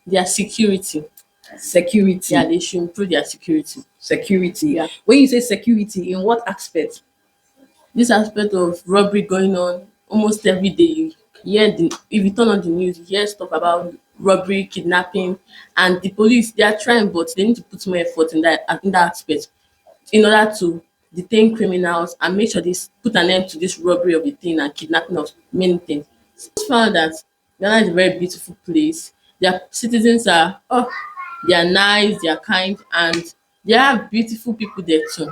their security. Security. Yeah, they should improve their security. Security. Yeah. When you say security, in what aspect? This aspect of robbery going on almost every day. You hear if you turn on the news, you hear stuff about robbery, kidnapping, and the police, they are trying, but they need to put more effort in that aspect in order to detain criminals and make sure they put an end to this robbery of a thing and kidnapping of many things. Just found that Ghana is a very beautiful place. Their citizens are they are nice, they are kind, and they have beautiful people there too.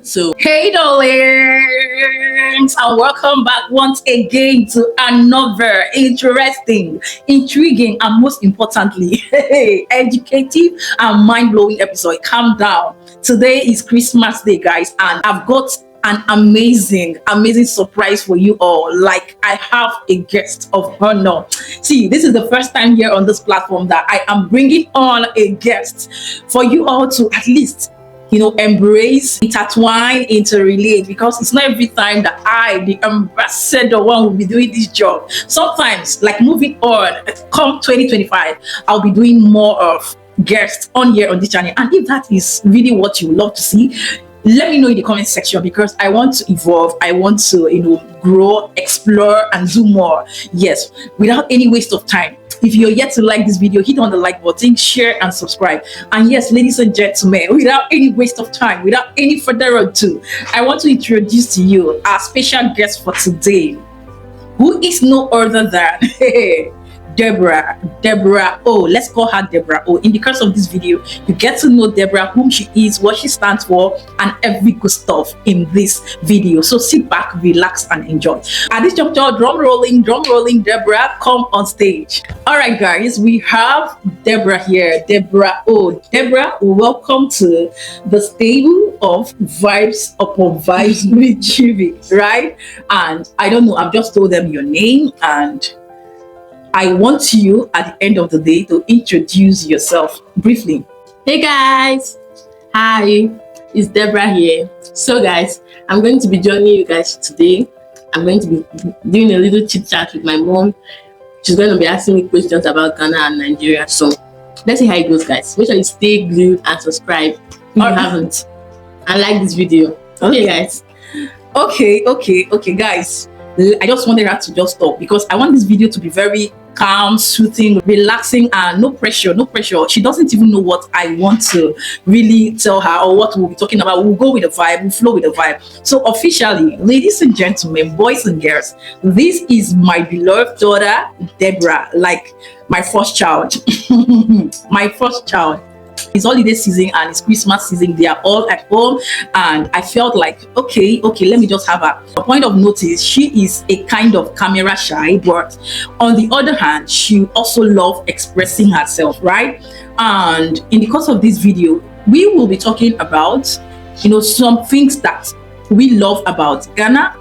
So Hey darlings, and welcome back once again to another interesting, intriguing, and most importantly, educative and mind-blowing episode. Calm down. Today is Christmas Day, guys, and I've got an amazing surprise for you all. Like, I have a guest of honor. See, this is the first time here on this platform that I am bringing on a guest for you all to at least embrace, intertwine, interrelate, because it's not every time that I, the ambassador one, will be doing this job. Sometimes, like moving on, come 2025, I'll be doing more of guests on here on this channel. And if that is really what you love to see, let me know in the comment section, because I want to evolve. I want to, grow, explore, and do more. Yes, without any waste of time. If you're yet to like this video, hit on the like button, share, and subscribe. And yes, ladies and gentlemen, without any waste of time, without any further ado, I want to introduce to you our special guest for today, who is no other than Deborah O. Let's call her Deborah O. In the course of this video, you get to know Deborah, whom she is, what she stands for, and every good stuff in this video. So sit back, relax, and enjoy. At this juncture, drum rolling, Deborah, come on stage. All right, guys, we have Deborah here. Deborah O. Deborah, welcome to the stable of Vibes Upon Vibes with Chivic, right? And I don't know, I've just told them your name, and I want you at the end of the day to introduce yourself briefly. hey guys, hi, it's Deborah here. So guys, I'm going to be joining you guys today. I'm going to be doing a little chit chat with my mom. She's going to be asking me questions about Ghana and Nigeria. So let's see how it goes, guys. Make sure you stay glued and subscribe if you haven't, and like this video. Okay guys. Okay, guys. I just wanted her to just stop, because I want this video to be very calm, soothing, relaxing, and no pressure. She doesn't even know what I want to really tell her or what we'll be talking about. We'll go with the vibe, we'll flow with the vibe. So officially, ladies and gentlemen, boys and girls, this is my beloved daughter, Deborah, like my first child. My first child. It's holiday season and it's Christmas season. They are all at home, and I felt like, okay, let me just have a point of notice. She is a kind of camera shy, but on the other hand, she also loves expressing herself, right? And in the course of this video, we will be talking about, some things that we love about Ghana,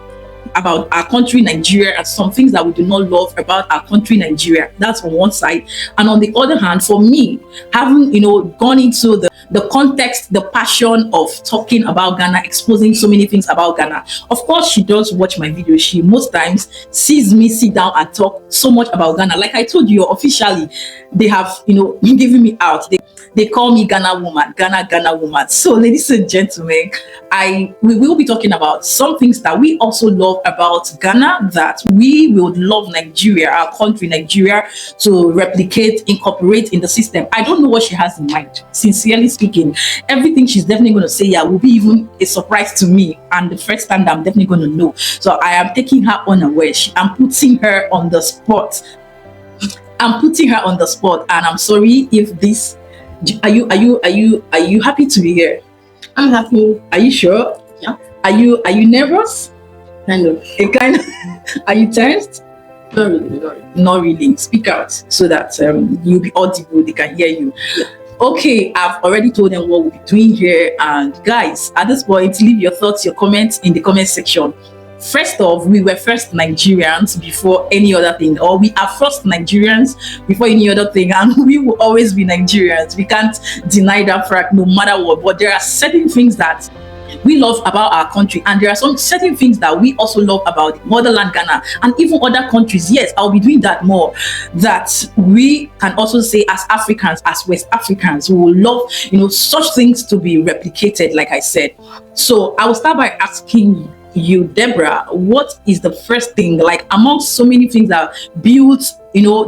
about our country Nigeria, and some things that we do not love about our country Nigeria. That's on one side. And on the other hand, for me, having gone into the context, the passion of talking about Ghana, exposing so many things about Ghana. Of course, she does watch my videos. She most times sees me sit down and talk so much about Ghana. Like I told you, officially, they have given me out. They call me Ghana woman, Ghana woman. So ladies and gentlemen, we will be talking about some things that we also love about Ghana, that we would love Nigeria, our country Nigeria, to replicate, incorporate in the system. I don't know what she has in mind. Sincerely speaking, everything she's definitely going to say will be even a surprise to me, and the first time that I'm definitely going to know. So I am taking her unawares. I'm putting her on the spot. And I'm sorry if this. Are you happy to be here? I'm happy. Are you sure? Yeah. Are you nervous? Kind of. Are you tensed? Not really. Not really. Speak out so that you'll be audible. They can hear you. Yeah. Okay, I've already told them what we'll be doing here. And guys, at this point, leave your thoughts, your comments in the comment section. First off, we were first Nigerians before any other thing, or we are first Nigerians before any other thing, and we will always be Nigerians. We can't deny that fact no matter what. But there are certain things that we love about our country, and there are some certain things that we also love about motherland Ghana and even other countries. Yes, I'll be doing that more. That we can also say as Africans, as West Africans, we will love, such things to be replicated, like I said. So I will start by asking you, Deborah, what is the first thing, like amongst so many things that builds,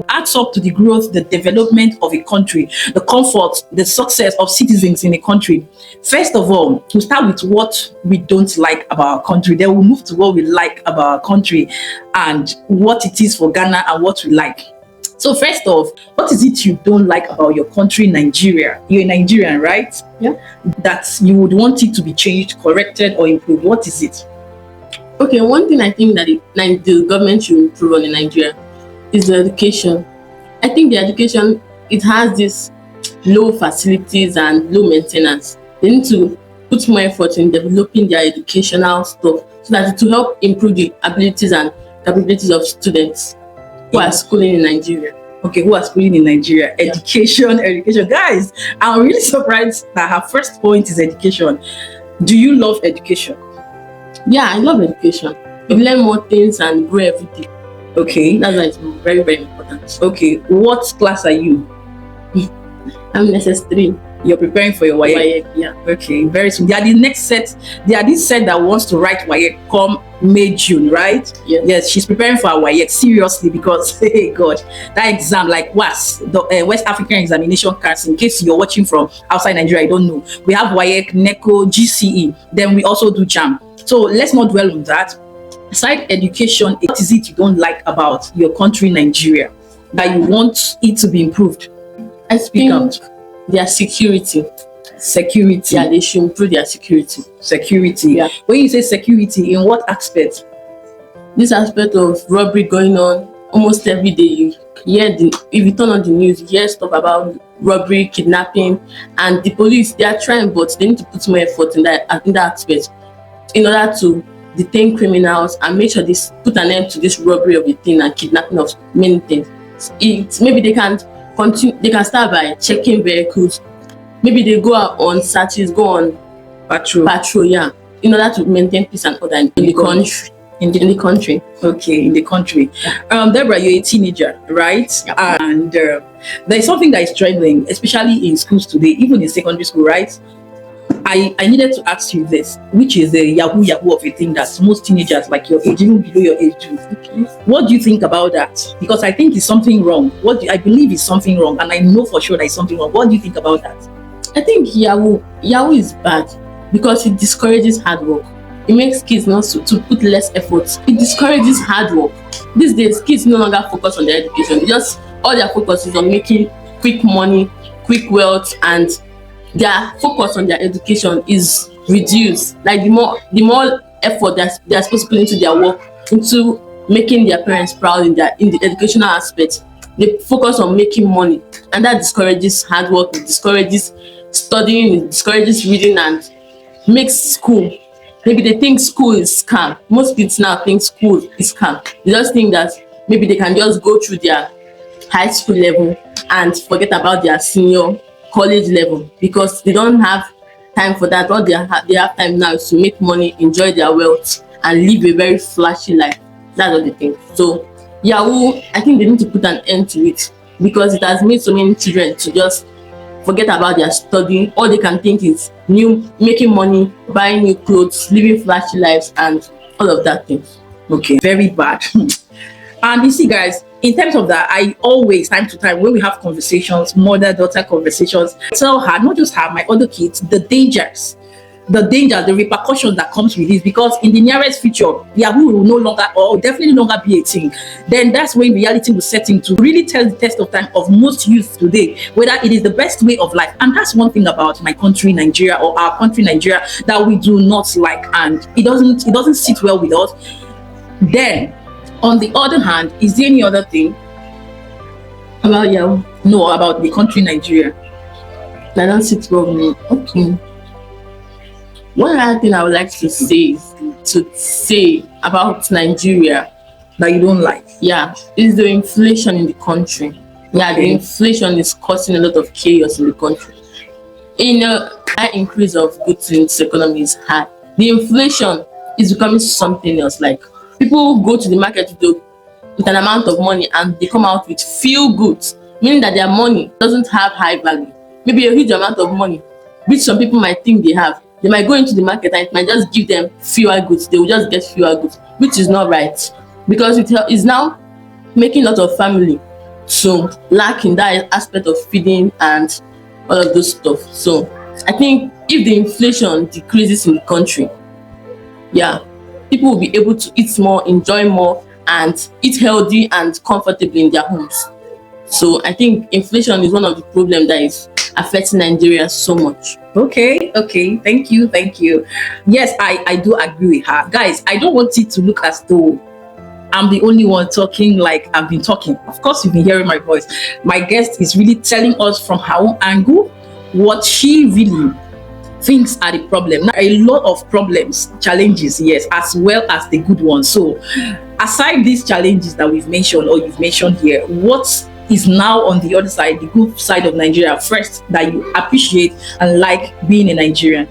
adds up to the growth, the development of a country, the comfort, the success of citizens in a country? First of all, we'll start with what we don't like about our country. Then we'll move to what we like about our country and what it is for Ghana and what we like. So first off, what is it you don't like about your country, Nigeria? You're a Nigerian, right? Yeah. That you would want it to be changed, corrected, or improved. What is it? Okay, one thing I think that the government should improve on in Nigeria is the education. I think the education, it has this low facilities and low maintenance. They need to put more effort in developing their educational stuff so that it will help improve the abilities and capabilities of students who are schooling in Nigeria. Okay, who are schooling in Nigeria? Yeah. Education. Guys, I'm really surprised that her first point is education. Do you love education? Yeah, I love education. We learn more things and grow every day. Okay. That's why it's very, very important. Okay. What class are you? I'm in SS3. You're preparing for your WAEC? Yeah. Okay, very soon. They are this set that wants to write WAEC come May, June, right? Yeah. Yes, she's preparing for her WAEC seriously because, hey God, that exam, like WAS, the West African Examination Council, in case you're watching from outside Nigeria, I don't know. We have WAEC, NECO, GCE, then we also do JAM. So let's not dwell on that. Aside education, what is it you don't like about your country, Nigeria, that you want it to be improved? I think their security. Yeah, they should improve their security. Yeah. When you say security, in what aspect? This aspect of robbery going on almost every day. If you turn on the news, you hear stuff about robbery, kidnapping, and the police, they are trying, but they need to put more effort in that aspect in order to detain criminals and make sure they put an end to this robbery of the thing and kidnapping of many things. Maybe they can continue. They can start by checking vehicles. Maybe they go out on searches, go on patrol, yeah, in order to maintain peace and order in the country. In the country. Okay, in the country. Deborah, you're a teenager, right? Yeah. And there's something that is trending, especially in schools today, even in secondary school, right? I needed to ask you this, which is the yahoo of a thing that most teenagers like your age, even below your age, do. Okay. What do you think about that? Because I think it's something wrong. I believe it's something wrong, and I know for sure that it's something wrong. What do you think about that? I think yahoo is bad because it discourages hard work. It makes kids not to put less effort. It discourages hard work. These days, kids no longer focus on their education. All their focus is on making quick money, quick wealth, and their focus on their education is reduced. Like the more effort they're supposed to put into their work, into making their parents proud in the educational aspect, they focus on making money, and that discourages hard work. It discourages studying. It discourages reading, and makes school. Maybe they think school is scam. Most kids now think school is scam. They just think that maybe they can just go through their high school level and forget about their senior college level because they don't have time for that. All they have time now is to make money, enjoy their wealth, and live a very flashy life. That's what they think. So yahoo, I think they need to put an end to it because it has made so many children to just forget about their studying. All they can think is making money, buying new clothes, living flashy lives, and all of that things. Okay, very bad. And you see, guys, in terms of that, I always, time to time, when we have conversations, mother-daughter conversations, I tell her, not just her, my other kids, the dangers, the repercussions that comes with this, because in the nearest future, yahoo will no longer, or definitely no longer be a thing. Then that's when reality will set in to really tell the test of time of most youth today, whether it is the best way of life. And that's one thing about my country, Nigeria, or our country, Nigeria, that we do not like, and it doesn't sit well with us. Then, on the other hand, is there any other thing About yahoo? No, about the country, Nigeria? I don't sit well with me. Okay. One other thing I would like to say about Nigeria That you don't like? yeah, is the inflation in the country. Yeah, the Okay. inflation is causing a lot of chaos in the country. high increase of goods in this economy is high. The inflation is becoming something else. Like people go to the market with an amount of money and they come out with few goods, meaning that their money doesn't have high value. Maybe a huge amount of money, which some people might think they have. They might go into the market and it might just give them fewer goods. They will just get fewer goods, which is not right because it is now making a lot of family to lack in that aspect of feeding and all of those stuff. So I think if the inflation decreases in the country, yeah, people will be able to eat more, enjoy more, and eat healthy and comfortably in their homes. So I think inflation is one of the problems that is affecting Nigeria so much. Okay, thank you. Yes, I do agree with her. Guys, I don't want it to look as though I'm the only one talking like I've been talking. Of course, you've been hearing my voice. My guest is really telling us from her own angle what she really thinks are the problem. Now, a lot of problems, challenges, yes, as well as the good ones. So, aside these challenges that we've mentioned or you've mentioned here, what is now on the other side, the good side of Nigeria first that you appreciate and like being a Nigerian?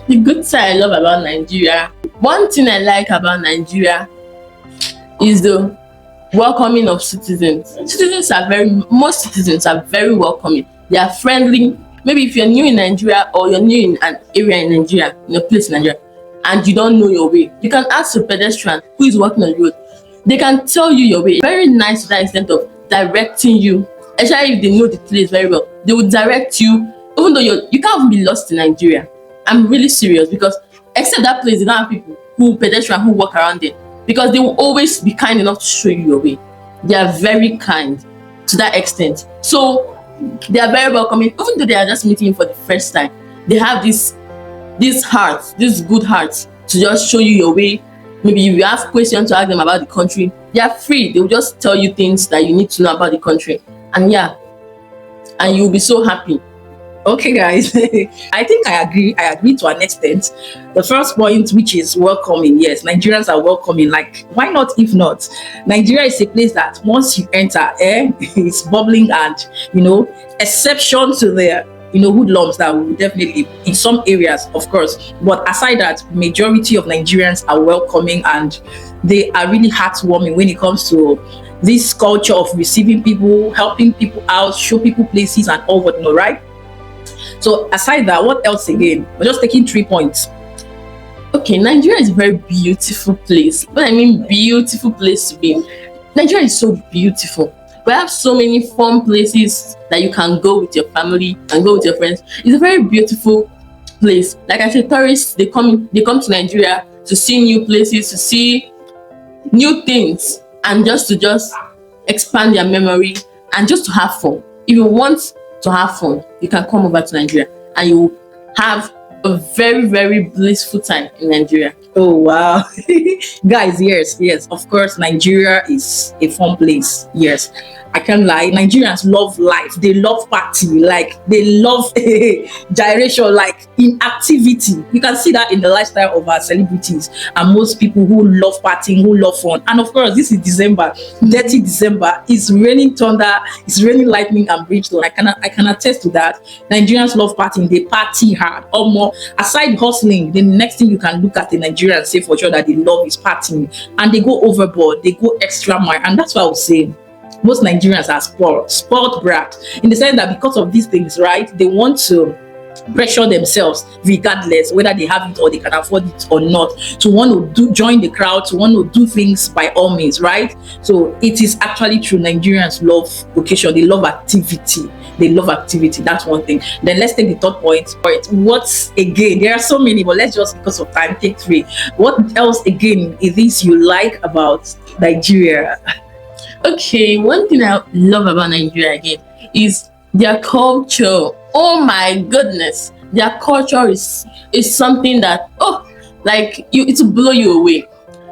The good side I love about Nigeria, one thing I like about Nigeria is the welcoming of citizens. Most citizens are very welcoming. They are friendly. Maybe if you're new in Nigeria or you're new in an area in Nigeria, in a place in Nigeria, and you don't know your way, you can ask a pedestrian who is walking on the road. They can tell you your way. Very nice to that extent of directing you, especially if they know the place very well. They will direct you, even though you can't even be lost in Nigeria. I'm really serious because except that place, they don't have people pedestrian who walk around there because they will always be kind enough to show you your way. They are very kind to that extent. So they are very welcoming, even though they are just meeting you for the first time. They have this good heart to just show you your way. Maybe if you have questions to ask them about the country, they are free. They will just tell you things that you need to know about the country. And and you'll be so happy. Okay, guys, I think I agree to an extent. The first point, which is welcoming, yes, Nigerians are welcoming. Like, why not if not? Nigeria is a place that once you enter, it's bubbling and, exception to the, hoodlums that will definitely, in some areas, of course. But aside that, majority of Nigerians are welcoming and they are really heartwarming when it comes to this culture of receiving people, helping people out, show people places and all whatnot, right? So aside that, what else again? We're just taking 3 points. Okay, Nigeria is a very beautiful place. What I mean beautiful place to be. Nigeria is so beautiful. We have so many fun places that you can go with your family and go with your friends. It's a very beautiful place. Like I said, tourists, they come to Nigeria to see new places, to see new things, and just to expand their memory and just to have fun. If you want to have fun, you can come over to Nigeria and you will have a very, very blissful time in Nigeria. Oh wow. Guys, yes, of course Nigeria is a fun place. Yes, I can't lie. Nigerians love life. They love party. Like, they love gyration, like in activity. You can see that in the lifestyle of our celebrities and most people who love partying, who love fun. And of course, this is December, dirty December. It's raining thunder, it's raining lightning and brimstone. I can attest to that. Nigerians love partying. They party hard. Or more, aside hustling, the next thing you can look at the Nigerians say for sure that they love is partying, and they go overboard. They go extra mile, and that's why I would say most Nigerians are spoiled brat, in the sense that because of these things, right, they want to pressure themselves regardless whether they have it or they can afford it or not, to want to join the crowd, to want to do things by all means, right? So it is actually true. Nigerians love occasion. They love activity. That's one thing. Then let's take the third point. What's again? There are so many, but let's just, because of time, take 3. What else again is this you like about Nigeria? Okay, one thing I love about Nigeria again is their culture. Oh my goodness, their culture is something that it will blow you away.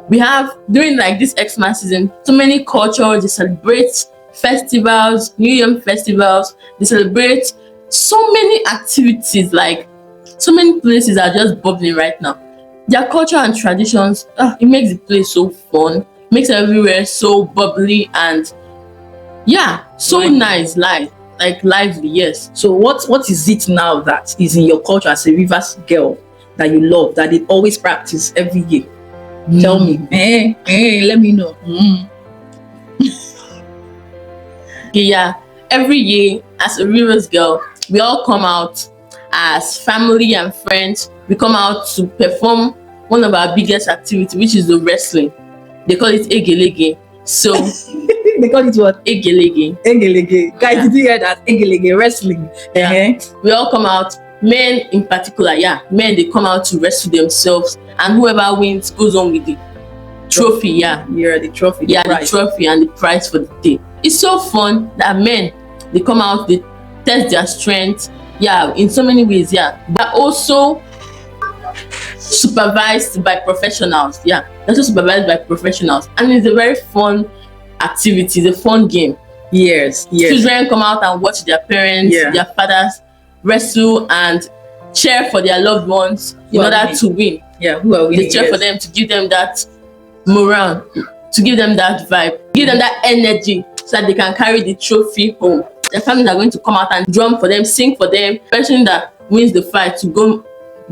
We have, during like this Xmas season, so many cultures. They celebrate festivals, New Year festivals. They celebrate so many activities. Like, so many places are just bubbling right now. Their culture and traditions, it makes the place so fun, makes everywhere so bubbly and so nice. Like like lively, yes. So what is it now that is in your culture as a Rivers girl that you love, that they always practice every year? Tell me. Let me know. Yeah, every year as a Rivers girl, we all come out as family and friends. We come out to perform one of our biggest activities, which is the wrestling. They call it egelege. So They call it what? egelege. Egelege. Guys, Yeah. did you hear that? Egelege, wrestling. Yeah. We all come out, men in particular, men, they come out to wrestle themselves, and whoever wins goes on with the trophy. Yeah, the trophy. The prize. trophy and the prize for the day. It's so fun that men, they come out, they test their strength, in so many ways. They're also supervised by professionals. They're also supervised by professionals, and it's a very fun activity. It's a fun game. Yes. Children come out and watch their parents, their fathers wrestle and cheer for their loved ones in order to win. Who are we? They cheer for them to give them that morale, to give them that vibe, give them that energy so that they can carry the trophy home. Their families are going to come out and drum for them, sing for them. The person that wins the fight to go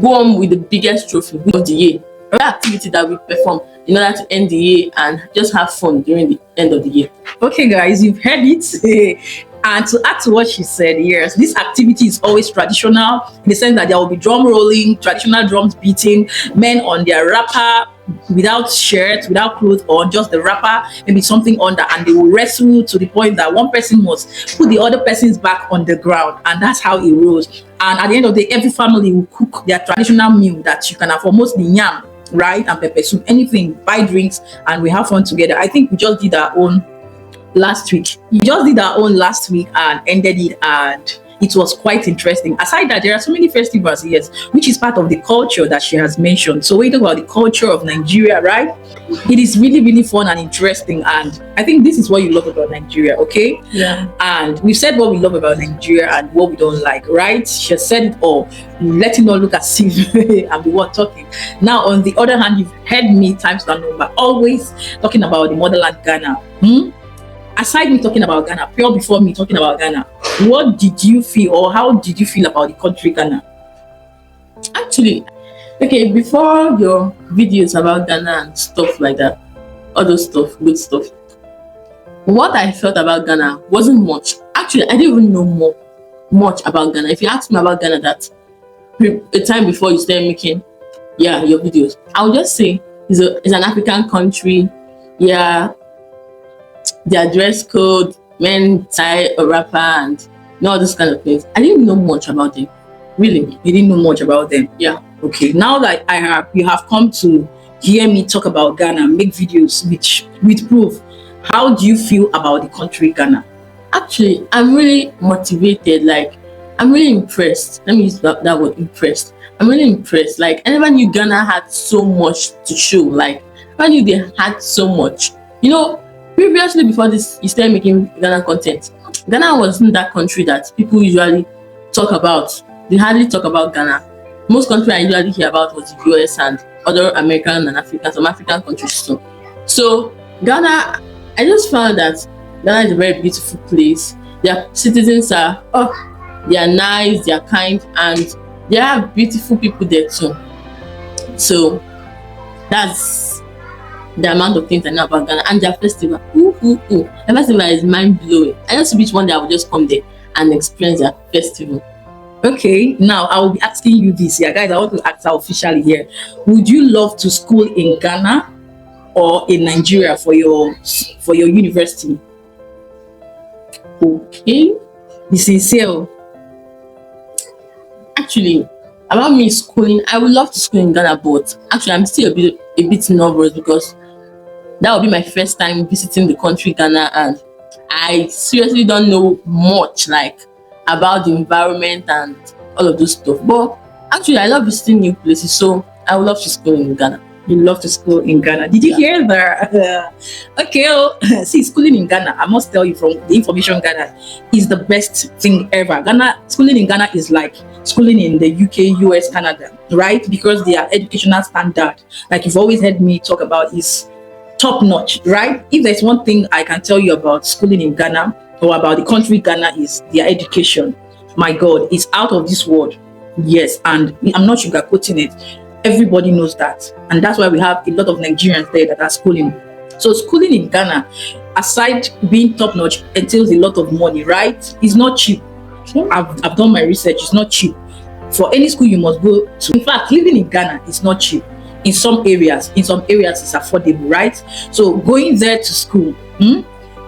on with the biggest trophy of the year. Another activity that we perform in order to end the year and just have fun during the end of the year. Okay, guys, you've heard it. And to add to what she said, yes, this activity is always traditional in the sense that there will be drum rolling, traditional drums beating, men on their wrapper without shirt, without clothes, or just the wrapper, maybe something under, and they will wrestle to the point that one person must put the other person's back on the ground, and that's how it rolls. And at the end of the day, every family will cook their traditional meal that you can have, for mostly yam, right, and pepper soup, anything, buy drinks, and we have fun together. I think we just did our own last week. We just did our own last week and ended it, and it was quite interesting. Aside that, there are so many festivals, yes, which is part of the culture that she has mentioned. So when you talk about the culture of Nigeria, right, it is really, really fun and interesting, and I think this is what you love about Nigeria, okay? Yeah. And we've said what we love about Nigeria and what we don't like, right? She has said it all. Let it not look as if I'm the one talking. Now, on the other hand, you've heard me times that number always talking about the motherland, Ghana. Aside me talking about Ghana, pure before me talking about Ghana, what did you feel, or how did you feel about the country Ghana? Actually, okay, before your videos about Ghana and stuff like that, all those stuff, good stuff, what I felt about Ghana wasn't much. Actually, I didn't even know much about Ghana. If you asked me about Ghana that a time before you started making your videos, I would just say it's an African country. Their dress code, men tie a wrapper and all those kind of things. I didn't know much about them. Really, you didn't know much about them. Yeah. Okay. Now that you have come to hear me talk about Ghana, make videos with proof. How do you feel about the country Ghana? Actually, I'm really motivated. Like, I'm really impressed. Let me use that word, impressed. I'm really impressed. Like, I never knew Ghana had so much to show. Like, I knew they had so much. Previously, before this, you started making Ghana content. Ghana wasn't that country that people usually talk about. They hardly talk about Ghana. Most countries I usually hear about was the US and other American and some African countries too. So Ghana, I just found that Ghana is a very beautiful place. Their citizens are they are nice, they are kind, and there are beautiful people there too. So that's the amount of things I know about Ghana. And their festival. Their festival is mind-blowing. I just wish one day I would just come there and experience their festival. Okay, now I will be asking you this, guys. I want to ask her officially here. Would you love to school in Ghana or in Nigeria for your university? Okay. Be sincere. Actually, about me schooling, I would love to school in Ghana, but actually I'm still a bit nervous because that will be my first time visiting the country Ghana, and I seriously don't know much about the environment and all of those stuff. But actually, I love visiting new places, so I would love to school in Ghana. You love to school in Ghana. Did you hear that? Okay, see, schooling in Ghana, I must tell you from the information Ghana is the best thing ever. Schooling in Ghana is like schooling in the UK, US, Canada, right? Because their educational standard, like you've always heard me talk about, is top notch, right? If there's one thing I can tell you about schooling in Ghana, or about the country Ghana is their education. My God, it's out of this world. Yes, and I'm not sugarcoating it. Everybody knows that, and that's why we have a lot of Nigerians there that are schooling. So schooling in Ghana, aside being top notch, entails a lot of money, right? It's not cheap. I've done my research. It's not cheap. For any school you must go to. In fact, living in Ghana is not cheap. In some areas it's affordable, right? So going there to school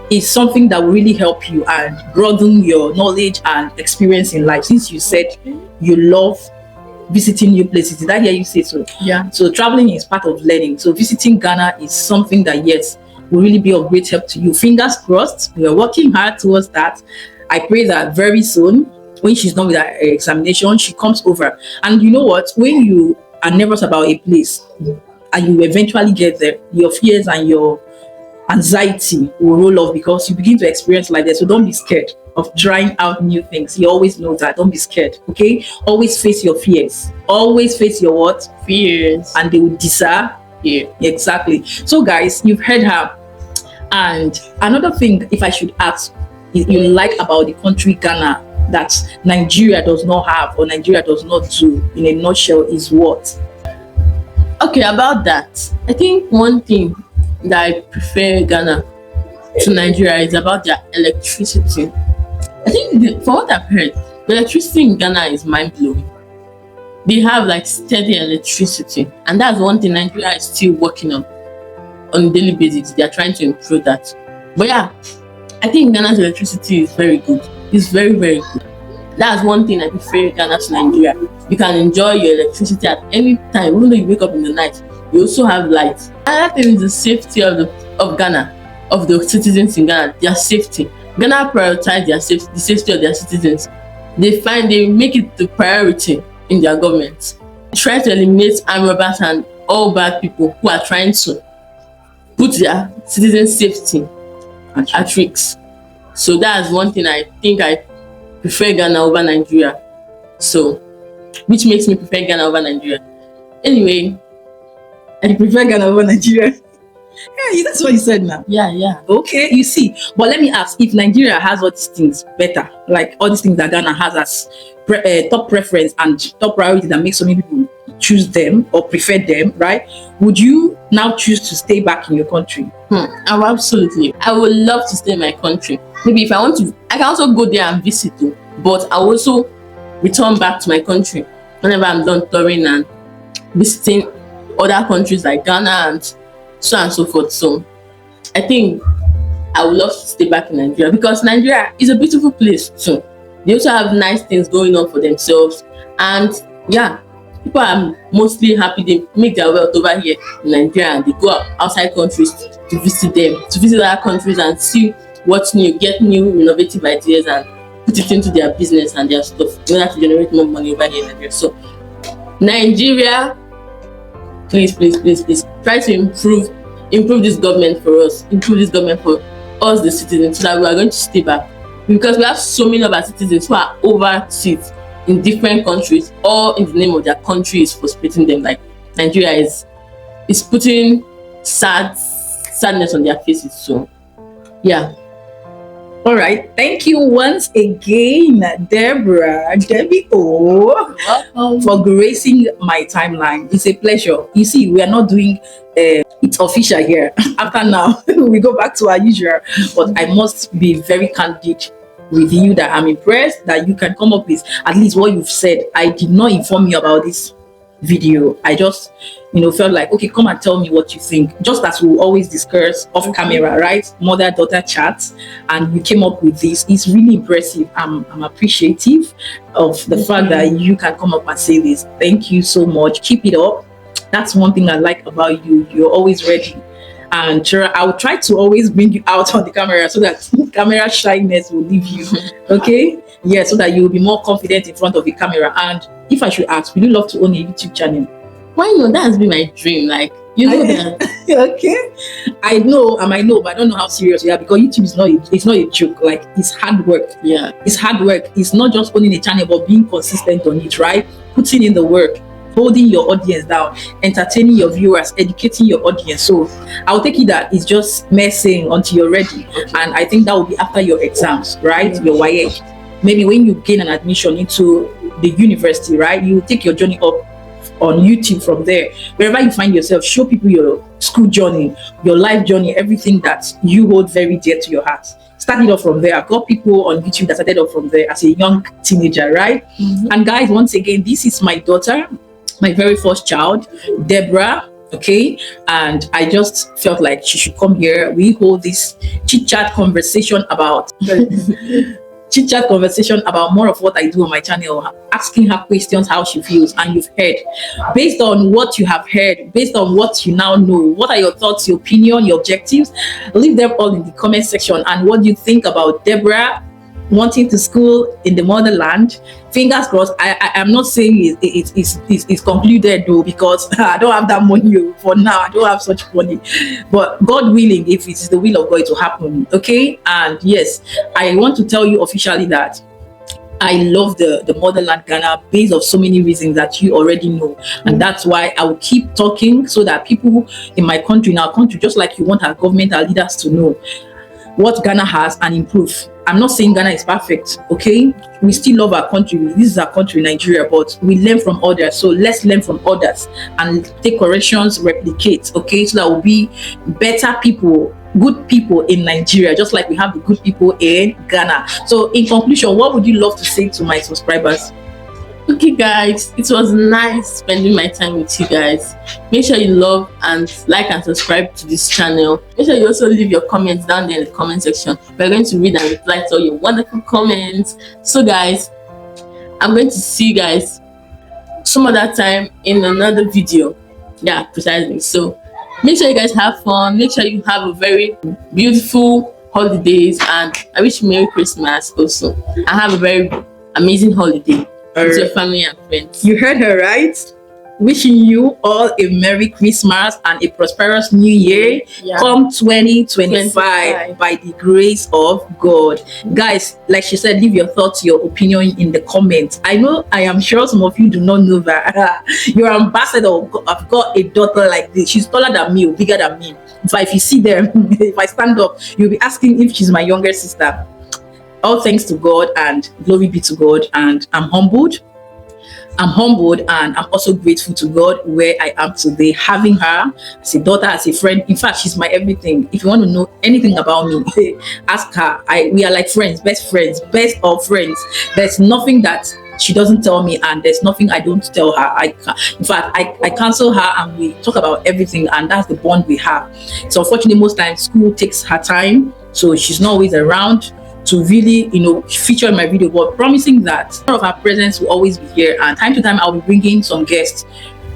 is something that will really help you and broaden your knowledge and experience in life. Since you said you love visiting new places, did I hear you say so? Yeah. So traveling is part of learning. So visiting Ghana is something that, yes, will really be of great help to you. Fingers crossed. We are working hard towards that. I pray that very soon, when she's done with her examination, she comes over. And you know what? When you are nervous about a place and you eventually get there, your fears and your anxiety will roll off because you begin to experience life there. So don't be scared of trying out new things. You always know that. Don't be scared. Okay? Always face your fears. Always face your what? Fears. And they will disappear. Yeah, exactly. So guys, you've heard her. And another thing, if I should ask, you like about the country Ghana that Nigeria does not have or Nigeria does not do, in a nutshell, is what? Okay, about that, I think one thing that I prefer Ghana to Nigeria is about their electricity. I think from what I've heard, the electricity in Ghana is mind blowing. They have like steady electricity, and that's one thing Nigeria is still working on a daily basis. They are trying to improve that. But yeah, I think Ghana's electricity is very good. It's very, very good. That's one thing I prefer Ghana to Nigeria. You can enjoy your electricity at any time, even though you wake up in the night. You also have light. Another thing is the safety of Ghana, of the citizens in Ghana. Their safety. Ghana prioritize their safety, the safety of their citizens. They make it the priority in their government. They try to eliminate armed robbers and all bad people who are trying to put their citizens' safety at risk. So that's one thing I think I prefer Ghana over Nigeria. So, which makes me prefer Ghana over Nigeria. Anyway, I prefer Ghana over Nigeria. Yeah, that's what you said now. Yeah. Okay, you see. But let me ask, if Nigeria has all these things better, like all these things that Ghana has as top preference and top priority that makes so many people choose them or prefer them, right? Would you now choose to stay back in your country? Oh, absolutely. I would love to stay in my country. Maybe if I want to, I can also go there and visit too. But I also return back to my country whenever I'm done touring and visiting other countries like Ghana and so on and so forth. So I think I would love to stay back in Nigeria because Nigeria is a beautiful place too. They also have nice things going on for themselves, and yeah, people are mostly happy. They make their wealth over here in Nigeria and they go outside countries to visit them, to visit other countries and see what's new, get new innovative ideas and put it into their business and their stuff in order to generate more money over here in Nigeria. So Nigeria, please try to improve this government for us, the citizens, so that we are going to stay back, because we have so many of our citizens who are overseas in different countries, all in the name of their country is frustrating them. Like Nigeria is putting sadness on their faces. So yeah. All right, thank you once again, Debbie for gracing my timeline. It's a pleasure. You see, we are not doing it's official here. After now, we go back to our usual. But I must be very candid with you that I'm impressed that you can come up with at least what you've said. I did not inform you about this video. I just felt like, okay, come and tell me what you think, just as we always discuss off camera, right? Mother-daughter chats, and you came up with this. It's really impressive. I'm appreciative of the fact that you can come up and say this. Thank you so much. Keep it up. That's one thing I like about you. You're always ready, and I will try to always bring you out on the camera so that camera shyness will leave you. Okay, yeah, so that you will be more confident in front of the camera. And if I should ask, would you love to own a YouTube channel? Why not? That has been my dream. Like, that. Okay, I know, but I don't know how serious you are, because YouTube is not a joke. Like, it's hard work. Yeah, it's hard work. It's not just owning a channel, but being consistent on it, right? Putting in the work. holding your audience down, entertaining your viewers, educating your audience. So I'll take it that it's just messing until you're ready. And I think that will be after your exams, right? Your YH. Maybe when you gain an admission into the university, right? You take your journey up on YouTube from there. Wherever you find yourself, show people your school journey, your life journey, everything that you hold very dear to your heart. Start it off from there. I've got people on YouTube that started off from there as a young teenager, right? And guys, once again, this is my daughter, my very first child, Deborah. Okay, and I just felt like she should come here. We hold this chit-chat conversation about more of what I do on my channel, asking her questions, how she feels. And you've heard, based on what you have heard, based on what you now know, what are your thoughts, your opinion, your objectives? Leave them all in the comment section. And what do you think about Deborah wanting to school in the motherland? Fingers crossed. I am not saying it's concluded though, because I don't have that money for now. I don't have such money, but God willing, if it is the will of God, it will happen. Okay. And yes, I want to tell you officially that I love the motherland Ghana based on so many reasons that you already know. And that's why I will keep talking, so that people in my country, in our country, just like you want our government, our leaders to know what Ghana has and improve. I'm not saying Ghana is perfect, okay? We still love our country. This is our country, Nigeria, but we learn from others. So let's learn from others and take corrections, replicate, okay? So that we'll be better people, good people in Nigeria, just like we have the good people in Ghana. So in conclusion, what would you love to say to my subscribers? Okay guys, it was nice spending my time with you guys. Make sure you love and like and subscribe to this channel. Make sure you also leave your comments down there in the comment section. We're going to read and reply to all your wonderful comments. So guys, I'm going to see you guys some other time in another video. Yeah, precisely. So make sure you guys have fun. Make sure you have a very beautiful holidays, and I wish you Merry Christmas also. And have a very amazing holiday with your family and friends. You heard her, right? Wishing you all a Merry Christmas and a prosperous New Year. Come 2025 by the grace of God. Guys, like she said, leave your thoughts, your opinion in the comments. I am sure some of you do not know that your ambassador, I've got a daughter like this. She's taller than me or bigger than me. If you see them, if I stand up, you'll be asking if she's my younger sister. All thanks to God and glory be to God. And I'm humbled and I'm also grateful to God where I am today, having her as a daughter, as a friend. In fact, she's my everything. If you want to know anything about me, ask her. We are like friends, best of friends. There's nothing that she doesn't tell me, and there's nothing I don't tell her. In fact, I counsel her and we talk about everything, and that's the bond we have. So unfortunately, most times school takes her time, so she's not always around to really, feature in my video, but promising that part of her presence will always be here. And time to time, I'll be bringing some guests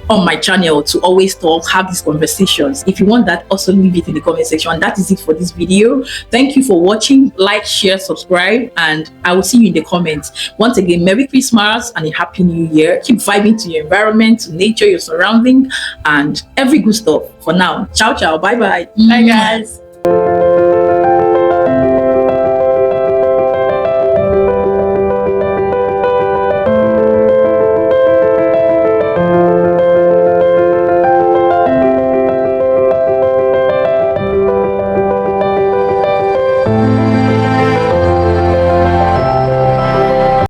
on my channel to always talk, have these conversations. If you want that, also leave it in the comment section. And that is it for this video. Thank you for watching. Like, share, subscribe, and I will see you in the comments. Once again, Merry Christmas and a Happy New Year. Keep vibing to your environment, to nature, your surrounding, and every good stuff. For now, ciao, bye bye. Bye guys.